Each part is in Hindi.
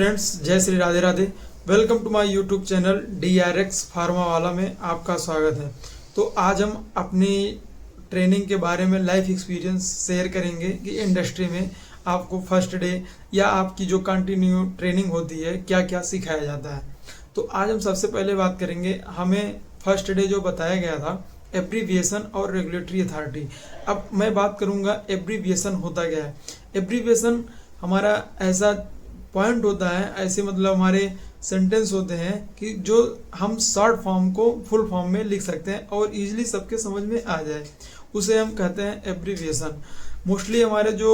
फ्रेंड्स, जय Shri Radhe Radhe. Welcome to my YouTube channel DRX pharma वाला में आपका स्वागत है। तो आज हम अपनी ट्रेनिंग के बारे में लाइफ एक्सपीरियंस शेयर करेंगे कि इंडस्ट्री में आपको फर्स्ट डे या आपकी जो कंटिन्यू ट्रेनिंग होती है क्या क्या सिखाया जाता है। तो आज हम सबसे पहले बात करेंगे, हमें फर्स्ट डे जो बताया गया था एब्रीविएशन और रेगुलेटरी अथॉरिटी। अब मैं बात करूंगा एब्रीविएशन होता क्या है। एब्रीविएशन हमारा ऐसा पॉइंट होता है, ऐसे मतलब हमारे सेंटेंस होते हैं कि जो हम शॉर्ट फॉर्म को फुल फॉर्म में लिख सकते हैं और इजीली सबके समझ में आ जाए, उसे हम कहते हैं एब्रीविएशन। मोस्टली हमारे जो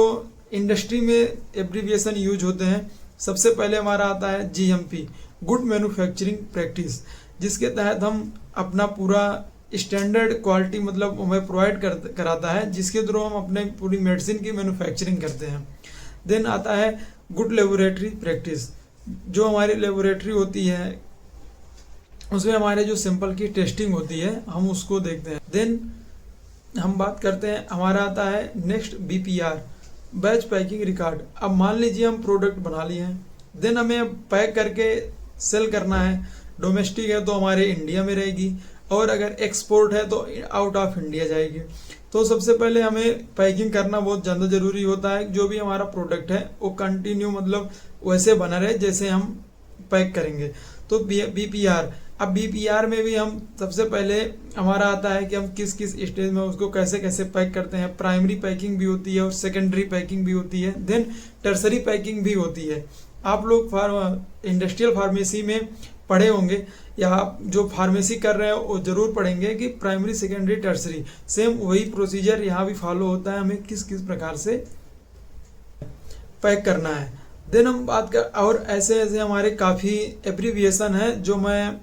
इंडस्ट्री में एब्रीविएशन यूज होते हैं, सबसे पहले हमारा आता है GMP, गुड मैन्युफैक्चरिंग प्रैक्टिस, जिसके तहत हम अपना पूरा स्टैंडर्ड क्वालिटी मतलब हमें प्रोवाइड कराता है, जिसके थ्रू हम अपने पूरी मेडिसिन की मैन्युफैक्चरिंग करते हैं। देन आता है गुड लेबोरेटरी प्रैक्टिस, जो हमारी लेबोरेटरी होती है उसमें हमारे जो सैंपल की टेस्टिंग होती है हम उसको देखते हैं। देन हम बात करते हैं, हमारा आता है next BPR, batch packing record. अब मान लीजिए हम प्रोडक्ट बना लिए हैं, देन हमें पैक करके सेल करना है। डोमेस्टिक है तो हमारे इंडिया में रहेगी, और अगर एक्सपोर्ट है तो आउट ऑफ इंडिया जाएगी। तो सबसे पहले हमें पैकिंग करना बहुत ज़्यादा ज़रूरी होता है। जो भी हमारा प्रोडक्ट है वो कंटिन्यू मतलब वैसे बना रहे जैसे हम पैक करेंगे। तो BPR, अब BPR में भी हम सबसे पहले हमारा आता है कि हम किस किस स्टेज में उसको कैसे कैसे पैक करते हैं। प्राइमरी पैकिंग भी होती है और सेकेंडरी पैकिंग भी होती है, देन टर्सरी पैकिंग भी होती है। आप लोग इंडस्ट्रियल फार्मेसी में पढ़े होंगे या आप जो फार्मेसी कर रहे हैं वो जरूर पढ़ेंगे कि प्राइमरी सेकेंडरी टर्सरी, सेम वही प्रोसीजर यहाँ भी फॉलो होता है, हमें किस किस प्रकार से पैक करना है। देन हम बात कर, और ऐसे ऐसे हमारे काफ़ी एब्रीविएशन है जो मैं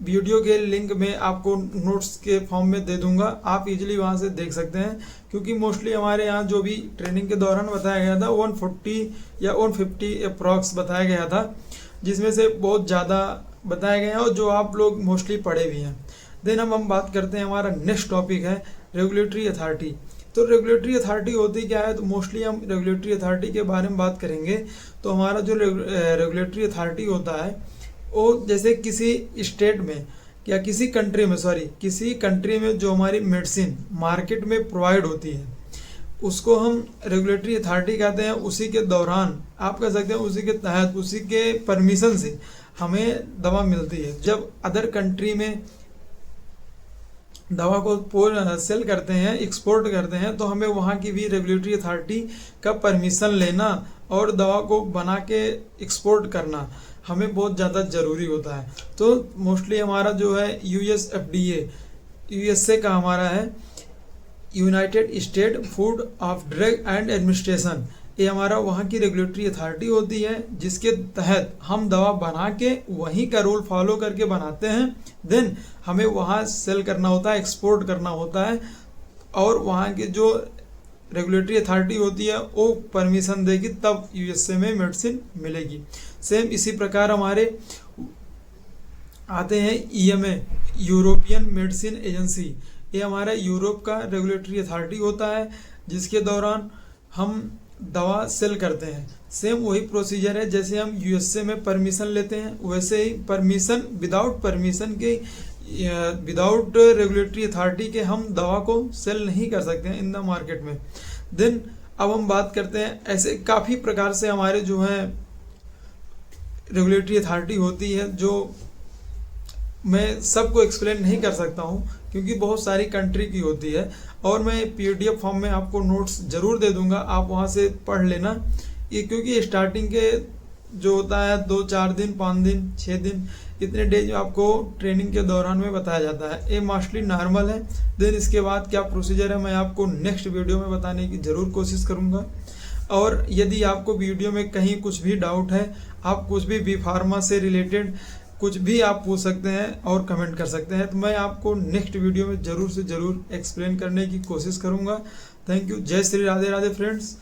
वीडियो के लिंक में आपको नोट्स के फॉर्म में दे दूंगा, आप इजीली वहाँ से देख सकते हैं। क्योंकि मोस्टली हमारे यहाँ जो भी ट्रेनिंग के दौरान बताया गया था 140 या 150 अप्रॉक्स बताया गया था, जिसमें से बहुत ज़्यादा बताया गया है और जो आप लोग मोस्टली पढ़े भी हैं। देन हम बात करते हैं, हमारा नेक्स्ट टॉपिक है रेगुलेटरी अथॉरिटी। तो रेगुलेटरी अथॉरिटी होती क्या है, तो मोस्टली हम रेगुलेटरी अथॉरिटी के बारे में बात करेंगे। तो हमारा जो रेगुलेटरी अथॉरिटी होता है वो जैसे किसी स्टेट में या किसी कंट्री में जो हमारी मेडिसिन मार्केट में प्रोवाइड होती है उसको हम रेगुलेटरी अथॉरिटी कहते हैं। उसी के दौरान आप कह सकते हैं, उसी के तहत, उसी के परमिशन से हमें दवा मिलती है। जब अदर कंट्री में दवा को सेल करते हैं, एक्सपोर्ट करते हैं, तो हमें वहाँ की भी रेगुलेटरी अथॉरिटी का परमिशन लेना और दवा को बना के एक्सपोर्ट करना हमें बहुत ज़्यादा ज़रूरी होता है। तो मोस्टली हमारा जो है US FDA, USA का हमारा है United state food of drug and administration, ये हमारा वहाँ की रेगुलेटरी अथॉरिटी होती है, जिसके तहत हम दवा बना के वहीं का रूल फॉलो करके बनाते हैं। देन हमें वहाँ सेल करना होता है, एक्सपोर्ट करना होता है, और वहाँ की जो रेगुलेटरी अथॉरिटी होती है वो परमिशन देगी, तब USA में मेडिसिन मिलेगी। सेम इसी प्रकार हमारे आते हैं EMA, यूरोपियन मेडिसिन एजेंसी, ये हमारा यूरोप का रेगुलेटरी अथॉरिटी होता है, जिसके दौरान हम दवा सेल करते हैं। सेम वही प्रोसीजर है जैसे हम USA में परमिशन लेते हैं, वैसे ही परमिशन विदाउट रेगुलेटरी अथॉरिटी के हम दवा को सेल नहीं कर सकते हैं इन द मार्केट में। देन अब हम बात करते हैं, ऐसे काफ़ी प्रकार से हमारे जो है रेगुलेटरी अथॉरिटी होती है, जो मैं सबको एक्सप्लेन नहीं कर सकता हूँ क्योंकि बहुत सारी कंट्री की होती है, और मैं PDF फॉर्म में आपको नोट्स ज़रूर दे दूंगा, आप वहाँ से पढ़ लेना। ये क्योंकि स्टार्टिंग के जो होता है 2-4 दिन, 5 दिन, 6 दिन, इतने डेज आपको ट्रेनिंग के दौरान में बताया जाता है, ये मोस्टली नॉर्मल है। देन इसके बाद क्या प्रोसीजर है मैं आपको नेक्स्ट वीडियो में बताने की ज़रूर कोशिश करूँगा। और यदि आपको वीडियो में कहीं कुछ भी डाउट है, आप कुछ भी फार्मा से रिलेटेड कुछ भी आप पूछ सकते हैं और कमेंट कर सकते हैं, तो मैं आपको नेक्स्ट वीडियो में ज़रूर से ज़रूर एक्सप्लेन करने की कोशिश करूँगा। Thank you. जय श्री राधे राधे फ्रेंड्स।